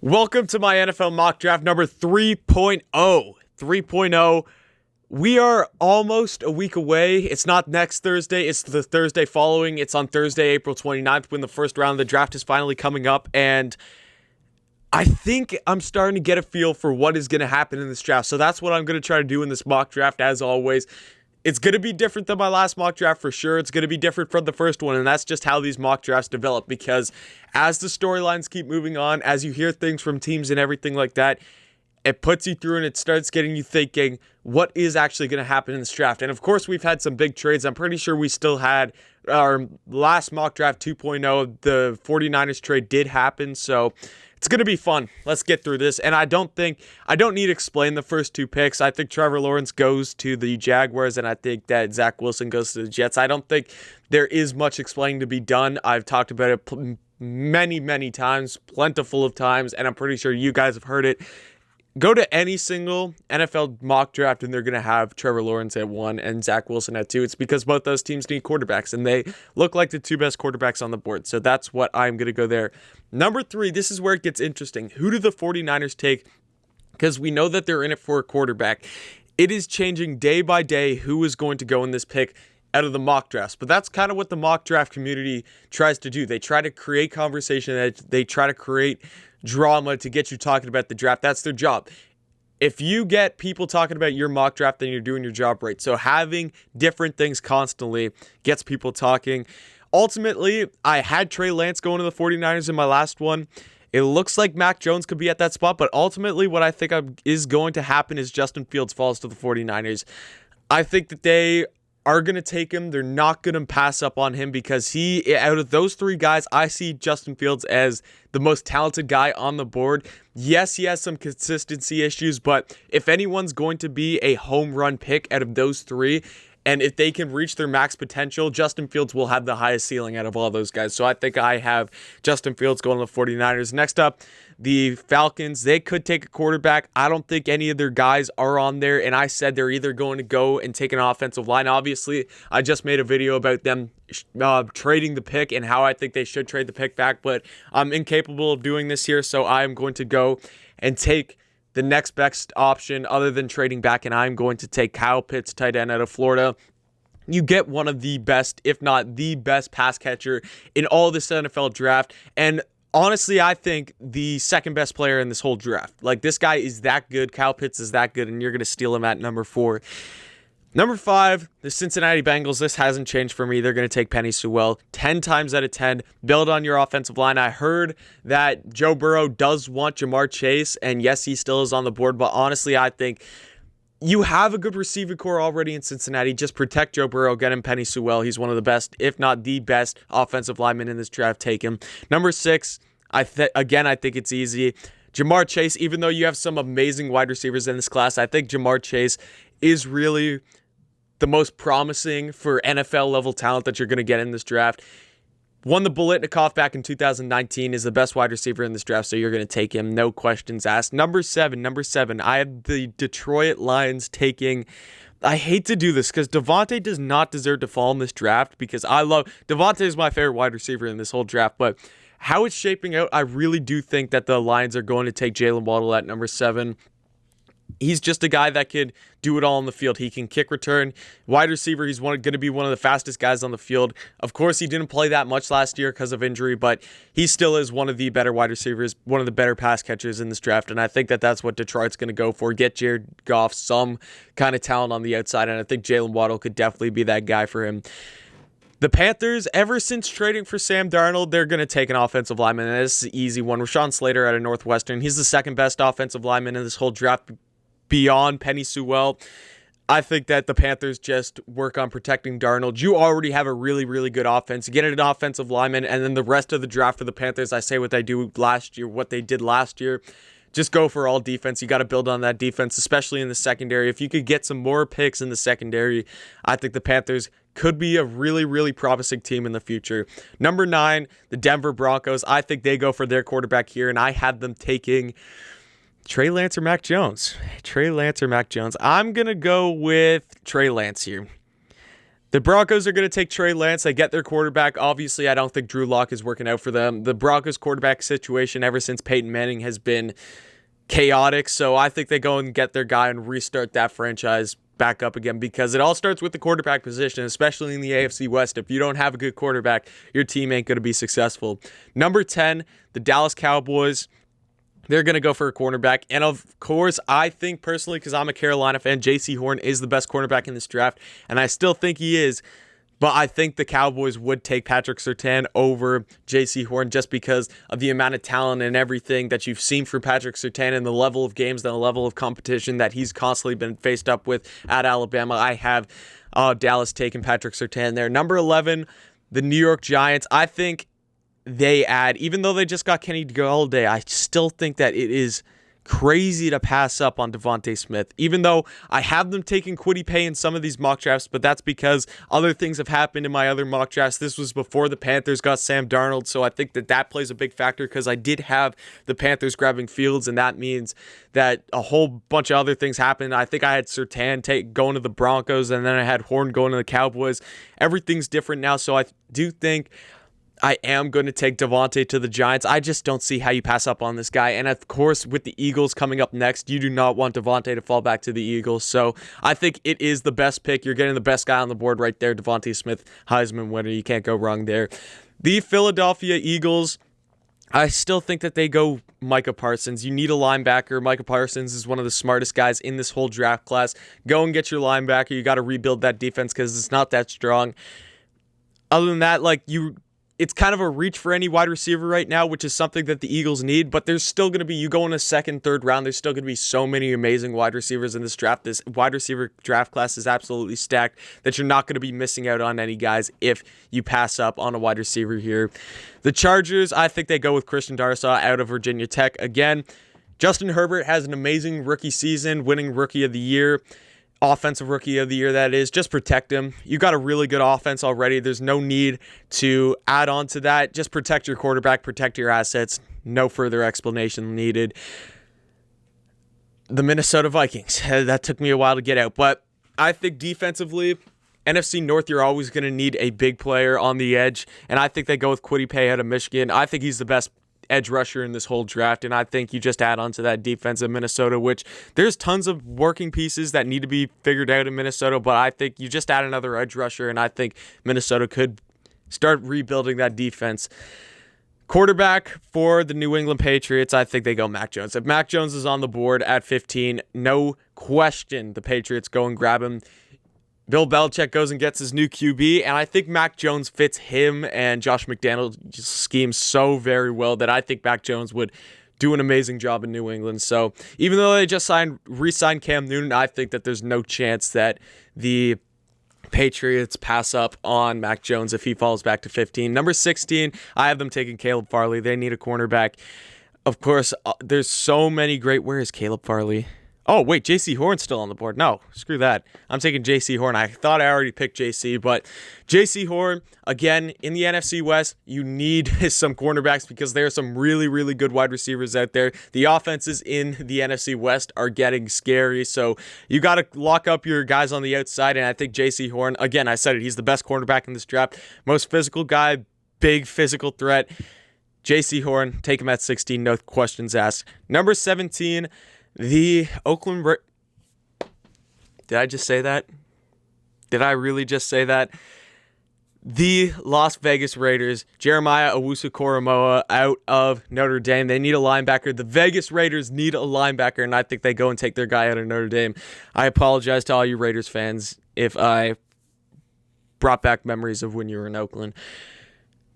Welcome to my NFL mock draft number 3.0. 3.0. We are almost a week away. It's not next Thursday. It's the Thursday following. It's on Thursday, April 29th, when the first round of the draft is finally coming up. And I think I'm starting to get a feel for what is going to happen in this draft. So that's what I'm going to try to do in this mock draft, as always. It's going to be different than my last mock draft for sure. It's going to be different from the first one, and that's just how these mock drafts develop, because as the storylines keep moving on, as you hear things from teams and everything like that, it puts you through and it starts getting you thinking, what is actually going to happen in this draft? And of course, we've had some big trades. I'm pretty sure we still had our last mock draft 2.0. The 49ers trade did happen, so it's going to be fun. Let's get through this. And I don't need to explain the first two picks. I think Trevor Lawrence goes to the Jaguars, and I think that Zach Wilson goes to the Jets. I don't think there is much explaining to be done. I've talked about it many times, plentiful of times, and I'm pretty sure you guys have heard it. Go to any single NFL mock draft, and they're going to have Trevor Lawrence at 1 and Zach Wilson at 2. It's because both those teams need quarterbacks, and they look like the two best quarterbacks on the board. So that's what I'm going to go there. Number 3, this is where it gets interesting. Who do the 49ers take? Because we know that they're in it for a quarterback. It is changing day by day who is going to go in this pick out of the mock drafts. But that's kind of what the mock draft community tries to do. They try to create conversation. They try to create drama to get you talking about the draft. That's their job. If you get people talking about your mock draft, then you're doing your job right. So having different things constantly gets people talking. Ultimately, I had Trey Lance going to the 49ers in my last one. It looks like Mac Jones could be at that spot, but ultimately what I think is going to happen is Justin Fields falls to the 49ers. I think that they are going to take him. They're not going to pass up on him, because out of those 3 guys, I see Justin Fields as the most talented guy on the board. Yes, he has some consistency issues, but if anyone's going to be a home run pick out of those 3, and if they can reach their max potential, Justin Fields will have the highest ceiling out of all those guys. So I think I have Justin Fields going to the 49ers. Next up, the Falcons. They could take a quarterback. I don't think any of their guys are on there, and I said they're either going to go and take an offensive line. Obviously, I just made a video about them trading the pick and how I think they should trade the pick back, but I'm incapable of doing this here, so I'm going to go and take the next best option other than trading back, and I'm going to take Kyle Pitts, tight end out of Florida. You get one of the best, if not the best pass catcher in all this NFL draft, and honestly, I think the second best player in this whole draft. Like, this guy is that good. Kyle Pitts is that good, and you're going to steal him at number 4. Number 5, the Cincinnati Bengals. This hasn't changed for me. They're going to take Penei Sewell 10 times out of 10. Build on your offensive line. I heard that Joe Burrow does want Jamar Chase, and yes, he still is on the board, but honestly, I think you have a good receiving core already in Cincinnati. Just protect Joe Burrow, get him Penei Sewell. He's one of the best, if not the best, offensive lineman in this draft. Take him. Number 6, I think it's easy. Jamar Chase, even though you have some amazing wide receivers in this class, I think Jamar Chase is really the most promising for NFL level talent that you're going to get in this draft. Won the Biletnikoff back in 2019, is the best wide receiver in this draft, so you're going to take him, no questions asked. Number 7, I have the Detroit Lions taking, I hate to do this because Devontae does not deserve to fall in this draft, because Devontae is my favorite wide receiver in this whole draft, but how it's shaping out, I really do think that the Lions are going to take Jaylen Waddle at number 7. He's just a guy that could do it all on the field. He can kick return, wide receiver. He's going to be one of the fastest guys on the field. Of course, he didn't play that much last year because of injury, but he still is one of the better wide receivers, one of the better pass catchers in this draft, and I think that that's what Detroit's going to go for. Get Jared Goff some kind of talent on the outside, and I think Jaylen Waddle could definitely be that guy for him. The Panthers, ever since trading for Sam Darnold, they're going to take an offensive lineman, and this is an easy one. Rashawn Slatter out of Northwestern. He's the second best offensive lineman in this whole draft, beyond Penei Sewell. I think that the Panthers just work on protecting Darnold. You already have a really, really good offense. You get an offensive lineman, and then the rest of the draft for the Panthers, I say what they did last year. Just go for all defense. You got to build on that defense, especially in the secondary. If you could get some more picks in the secondary, I think the Panthers could be a really, really promising team in the future. Number 9, the Denver Broncos. I think they go for their quarterback here, and I had them taking Trey Lance or Mac Jones. I'm going to go with Trey Lance here. The Broncos are going to take Trey Lance. They get their quarterback. Obviously, I don't think Drew Lock is working out for them. The Broncos quarterback situation ever since Peyton Manning has been chaotic. So I think they go and get their guy and restart that franchise back up again, because it all starts with the quarterback position, especially in the AFC West. If you don't have a good quarterback, your team ain't going to be successful. Number 10, the Dallas Cowboys. They're going to go for a cornerback. And of course, I think personally, because I'm a Carolina fan, J.C. Horn is the best cornerback in this draft. And I still think he is. But I think the Cowboys would take Patrick Surtain over J.C. Horn just because of the amount of talent and everything that you've seen from Patrick Surtain and the level of games and the level of competition that he's constantly been faced up with at Alabama. I have Dallas taking Patrick Surtain there. Number 11, the New York Giants. I think they add, even though they just got Kenny Golladay, I still think that it is crazy to pass up on Devontae Smith, even though I have them taking Kwity Paye in some of these mock drafts, but that's because other things have happened in my other mock drafts. This was before the Panthers got Sam Darnold, so I think that plays a big factor, because I did have the Panthers grabbing Fields, and that means that a whole bunch of other things happened. I think I had Surtain going to the Broncos, and then I had Horn going to the Cowboys. Everything's different now, so I do think I am going to take Devontae to the Giants. I just don't see how you pass up on this guy. And of course, with the Eagles coming up next, you do not want Devontae to fall back to the Eagles. So I think it is the best pick. You're getting the best guy on the board right there. Devontae Smith, Heisman winner. You can't go wrong there. The Philadelphia Eagles, I still think that they go Micah Parsons. You need a linebacker. Micah Parsons is one of the smartest guys in this whole draft class. Go and get your linebacker. You got to rebuild that defense because it's not that strong. Other than that, it's kind of a reach for any wide receiver right now, which is something that the Eagles need, but there's still going to be, you go in a second, third round, there's still going to be so many amazing wide receivers in this draft. This wide receiver draft class is absolutely stacked that you're not going to be missing out on any guys if you pass up on a wide receiver here. The Chargers, I think they go with Christian Darrisaw out of Virginia Tech. Again, Justin Herbert has an amazing rookie season, winning Rookie of the Year. Offensive Rookie of the Year, that is. Just protect him. You got a really good offense already. There's no need to add on to that. Just protect your quarterback, protect your assets. No further explanation needed. The Minnesota Vikings. That took me a while to get out, but I think defensively, NFC North, you're always going to need a big player on the edge, and I think they go with Kwity Paye out of Michigan. I think he's the best edge rusher in this whole draft, and I think you just add on to that defense in Minnesota, which there's tons of working pieces that need to be figured out in Minnesota, but I think you just add another edge rusher, and I think Minnesota could start rebuilding that defense. Quarterback for the New England Patriots, I think they go Mac Jones. If Mac Jones is on the board at 15, no question the Patriots go and grab him. Bill Belichick goes and gets his new QB, and I think Mac Jones fits him and Josh McDaniels' scheme so very well that I think Mac Jones would do an amazing job in New England. So even though they just re-signed Cam Newton, I think that there's no chance that the Patriots pass up on Mac Jones if he falls back to 15. Number 16, I have them taking Caleb Farley. They need a cornerback. Of course, there's so many great... Where is Caleb Farley? Oh, wait, J.C. Horn's still on the board. No, screw that. I'm taking J.C. Horn. I thought I already picked J.C., but J.C. Horn, again, in the NFC West, you need some cornerbacks because there are some really, really good wide receivers out there. The offenses in the NFC West are getting scary, so you got to lock up your guys on the outside, and I think J.C. Horn, again, I said it, he's the best cornerback in this draft. Most physical guy, big physical threat. J.C. Horn, take him at 16, no questions asked. Number 17, the Oakland... Did I just say that? Did I really just say that? The Las Vegas Raiders, Jeremiah Owusu-Koramoah out of Notre Dame. They need a linebacker. The Vegas Raiders need a linebacker, and I think they go and take their guy out of Notre Dame. I apologize to all you Raiders fans if I brought back memories of when you were in Oakland.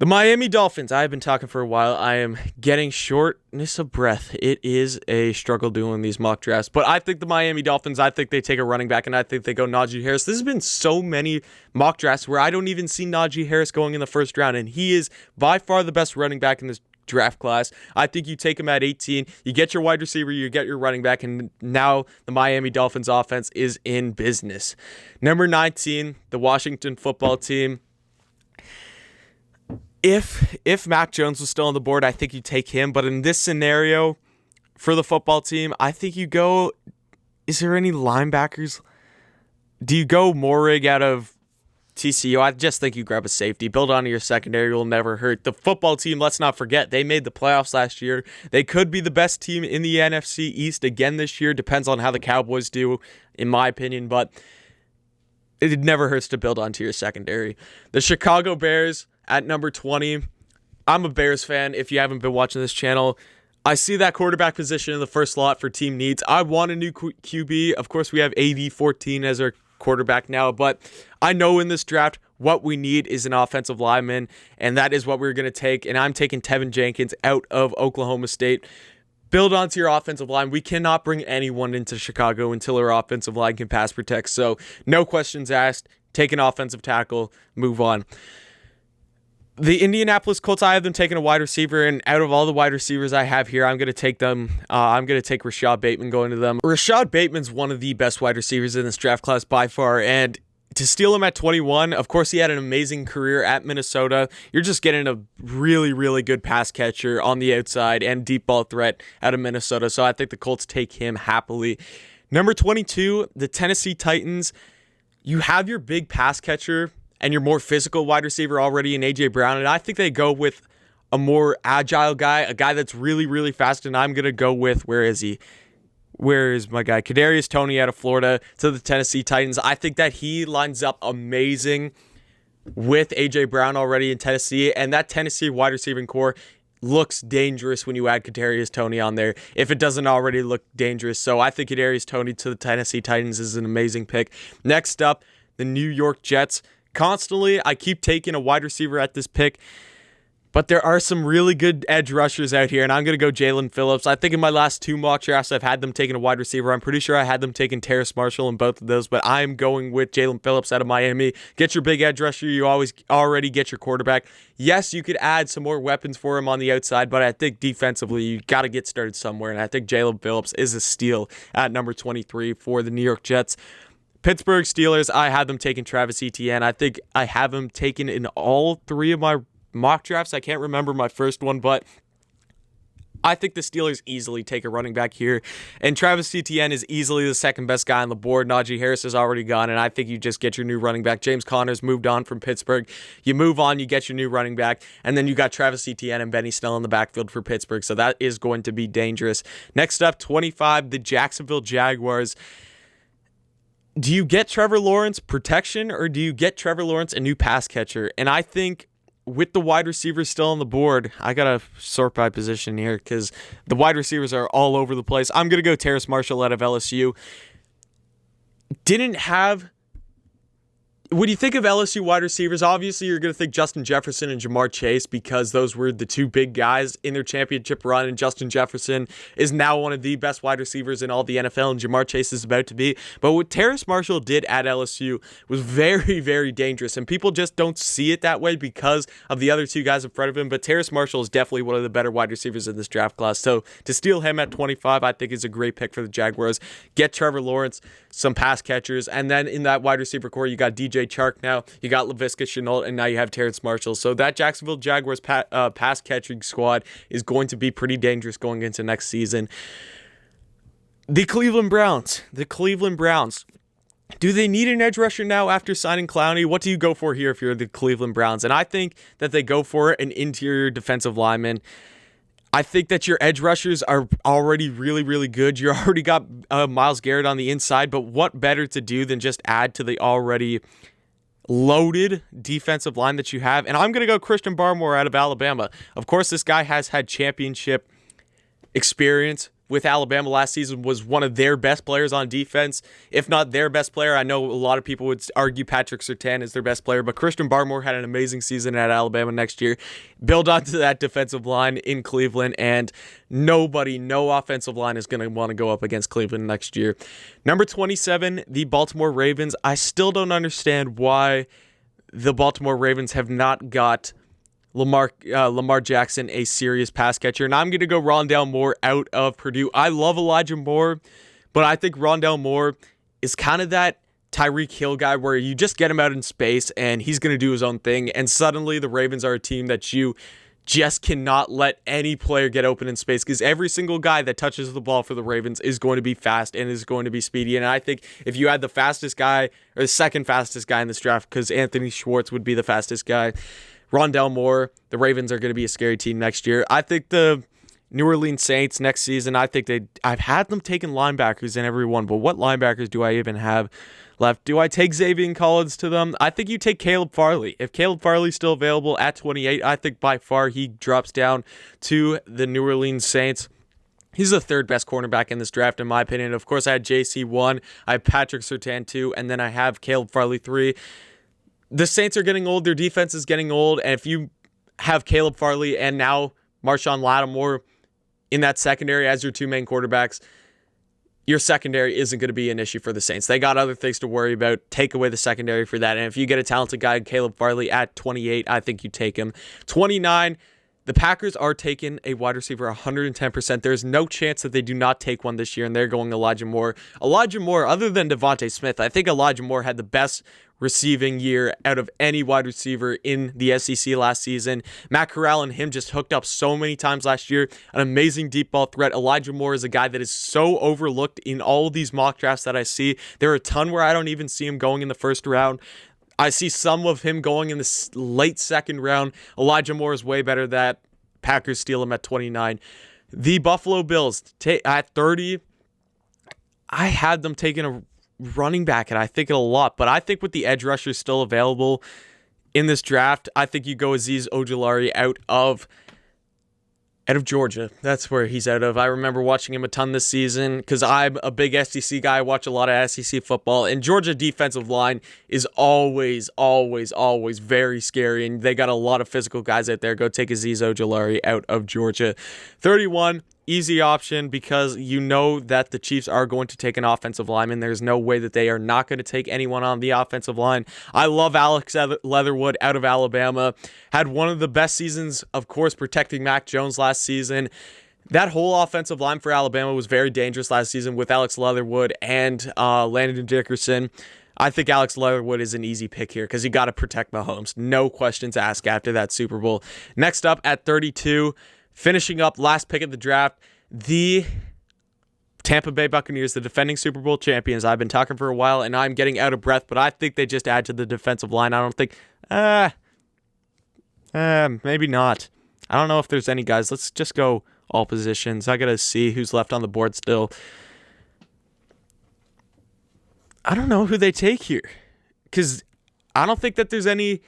The Miami Dolphins, I have been talking for a while. I am getting shortness of breath. It is a struggle doing these mock drafts. But I think the Miami Dolphins, I think they take a running back, and I think they go Najee Harris. There's been so many mock drafts where I don't even see Najee Harris going in the first round, and he is by far the best running back in this draft class. I think you take him at 18, you get your wide receiver, you get your running back, and now the Miami Dolphins offense is in business. Number 19, the Washington football team. If Mac Jones was still on the board, I think you take him. But in this scenario, for the football team, I think you go... Is there any linebackers? Do you go Morig out of TCU, I just think you grab a safety. Build onto your secondary will never hurt. The football team, let's not forget, they made the playoffs last year. They could be the best team in the NFC East again this year. Depends on how the Cowboys do, in my opinion, but it never hurts to build onto your secondary. The Chicago Bears at number 20. I'm a Bears fan if you haven't been watching this channel. I see that quarterback position in the first slot for team needs. I want a new QB. Of course, we have AD14 as our quarterback now, but I know in this draft what we need is an offensive lineman, and that is what we're going to take, and I'm taking Tevin Jenkins out of Oklahoma State. Build onto your offensive line. We cannot bring anyone into Chicago until our offensive line can pass protect, so no questions asked. Take an offensive tackle, move on. The Indianapolis Colts, I have them taking a wide receiver, and out of all the wide receivers I have here, I'm going to take them. I'm going to take Rashad Bateman going to them. Rashad Bateman's one of the best wide receivers in this draft class by far, and to steal him at 21, of course, he had an amazing career at Minnesota. You're just getting a really, really good pass catcher on the outside and deep ball threat out of Minnesota, so I think the Colts take him happily. Number 22, the Tennessee Titans. You have your big pass catcher and your more physical wide receiver already in A.J. Brown, and I think they go with a more agile guy, a guy that's really, really fast, and I'm going to go with, where is he? Where is my guy? Kadarius Toney out of Florida to the Tennessee Titans. I think that he lines up amazing with A.J. Brown already in Tennessee, and that Tennessee wide receiving core looks dangerous when you add Kadarius Toney on there, if it doesn't already look dangerous. So I think Kadarius Toney to the Tennessee Titans is an amazing pick. Next up, the New York Jets. Constantly, I keep taking a wide receiver at this pick, but there are some really good edge rushers out here, and I'm going to go Jaylen Phillips. I think in my last two mock drafts, I've had them taking a wide receiver. I'm pretty sure I had them taking Terrace Marshall in both of those, but I'm going with Jaylen Phillips out of Miami. Get your big edge rusher. You already get your quarterback. Yes, you could add some more weapons for him on the outside, but I think defensively, you got to get started somewhere, and I think Jaylen Phillips is a steal at number 23 for the New York Jets. Pittsburgh Steelers, I have them taking Travis Etienne. I think I have him taken in all three of my mock drafts. I can't remember my first one, but I think the Steelers easily take a running back here. And Travis Etienne is easily the second best guy on the board. Najee Harris is already gone, and I think you just get your new running back. James Conner's moved on from Pittsburgh. You move on, you get your new running back, and then you got Travis Etienne and Benny Snell in the backfield for Pittsburgh, so that is going to be dangerous. Next up, 25, the Jacksonville Jaguars. Do you get Trevor Lawrence protection, or do you get Trevor Lawrence a new pass catcher? And I think with the wide receivers still on the board, I got to sort by position here because the wide receivers are all over the place. I'm going to go Terrace Marshall out of LSU. When you think of LSU wide receivers, obviously you're going to think Justin Jefferson and Jamar Chase because those were the two big guys in their championship run, and Justin Jefferson is now one of the best wide receivers in all the NFL, and Jamar Chase is about to be. But what Terrace Marshall did at LSU was very, very dangerous, and people just don't see it that way because of the other two guys in front of him. But Terrace Marshall is definitely one of the better wide receivers in this draft class. So to steal him at 25, I think is a great pick for the Jaguars. Get Trevor Lawrence, some pass catchers, and then in that wide receiver core, you got DJ Chark now, you got Laviska Shenault, and now you have Terrace Marshall. So that Jacksonville Jaguars pass catching squad is going to be pretty dangerous going into next season. The Cleveland Browns. Do they need an edge rusher now after signing Clowney? What do you go for here if you're the Cleveland Browns? And I think that they go for an interior defensive lineman. I think that your edge rushers are already really, really good. You already got Myles Garrett on the inside, but what better to do than just add to the already loaded defensive line that you have? And I'm going to go Christian Barmore out of Alabama. Of course, this guy has had championship experience with Alabama last season, was one of their best players on defense, if not their best player. I know a lot of people would argue Patrick Surtain is their best player, but Christian Barmore had an amazing season at Alabama next year. Build onto that defensive line in Cleveland, and no offensive line is going to want to go up against Cleveland next year. Number 27, the Baltimore Ravens. I still don't understand why the Baltimore Ravens have not got Lamar Jackson a serious pass catcher, and I'm going to go Rondale Moore out of Purdue. I love Elijah Moore, but I think Rondale Moore is kind of that Tyreek Hill guy where you just get him out in space and he's going to do his own thing, and suddenly the Ravens are a team that you just cannot let any player get open in space, because every single guy that touches the ball for the Ravens is going to be fast and is going to be speedy. And I think if you had the fastest guy or the second fastest guy in this draft, because Anthony Schwartz would be the fastest guy, Rondell Moore, the Ravens are going to be a scary team next year. I think the New Orleans Saints next season, I've had them taking linebackers in every one, but what linebackers do I even have left? Do I take Xavier Collins to them? I think you take Caleb Farley. If Caleb Farley's still available at 28, I think by far he drops down to the New Orleans Saints. He's the third best cornerback in this draft, in my opinion. Of course, I had JC 1, I have Patrick Surtain 2, and then I have Caleb Farley 3. The Saints are getting old. Their defense is getting old, and if you have Caleb Farley and now Marshawn Lattimore in that secondary as your two main quarterbacks, your secondary isn't going to be an issue for the Saints. They got other things to worry about. Take away the secondary for that. And if you get a talented guy, Caleb Farley, at 28, I think you take him. 29, the Packers are taking a wide receiver 110%. There's no chance that they do not take one this year, and they're going Elijah Moore. Elijah Moore, other than Devontae Smith, I think Elijah Moore had the best receiving year out of any wide receiver in the SEC last season. Matt Corral and him just hooked up so many times last year. An amazing deep ball threat. Elijah Moore is a guy that is so overlooked in all of these mock drafts that I see. There are a ton where I don't even see him going in the first round. I see some of him going in the late second round. Elijah Moore is way better than that. Packers steal him at 29. The Buffalo Bills at 30. I had them taking a running back, and I think it a lot, but I think with the edge rushers still available in this draft, I think you go Azeez Ojulari out of Georgia. That's where he's out of. I remember watching him a ton this season because I'm a big SEC guy. I watch a lot of SEC football, and Georgia defensive line is always very scary, and they got a lot of physical guys out there. Go take Azeez Ojulari out of Georgia. 31, easy option, because you know that the Chiefs are going to take an offensive lineman. There's no way that they are not going to take anyone on the offensive line. I love Alex Leatherwood out of Alabama. Had one of the best seasons, of course, protecting Mac Jones last season. That whole offensive line for Alabama was very dangerous last season with Alex Leatherwood and Landon Dickerson. I think Alex Leatherwood is an easy pick here because you got to protect Mahomes. No questions asked after that Super Bowl. Next up at 32, finishing up last pick of the draft, the Tampa Bay Buccaneers, the defending Super Bowl champions. I've been talking for a while, and I'm getting out of breath, but I think they just add to the defensive line. I don't think, maybe not. I don't know if there's any guys. Let's just go all positions. I got to see who's left on the board still. I don't know who they take here, because I don't think that there's any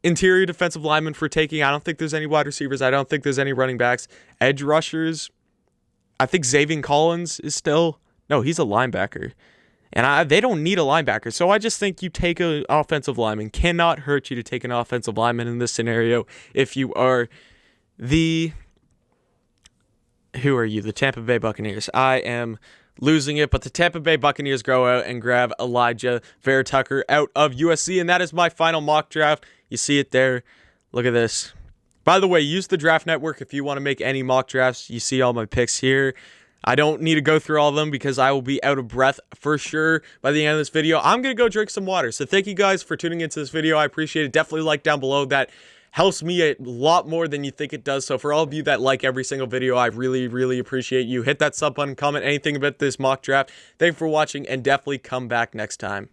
interior defensive linemen for taking. I don't think there's any wide receivers. I don't think there's any running backs. Edge rushers, I think Xavier Collins is still, no, he's a linebacker. And they don't need a linebacker. So I just think you take an offensive lineman. Cannot hurt you to take an offensive lineman in this scenario if you are the Tampa Bay Buccaneers. I am losing it, but the Tampa Bay Buccaneers go out and grab Elijah Vera-Tucker out of USC, and that is my final mock draft. You see it there. Look at this. By the way, use the Draft Network if you want to make any mock drafts. You see all my picks here. I don't need to go through all of them because I will be out of breath for sure by the end of this video. I'm going to go drink some water. So thank you guys for tuning into this video. I appreciate it. Definitely like down below. That helps me a lot more than you think it does. So for all of you that like every single video, I really appreciate you. Hit that sub button, comment anything about this mock draft. Thank you for watching, and definitely come back next time.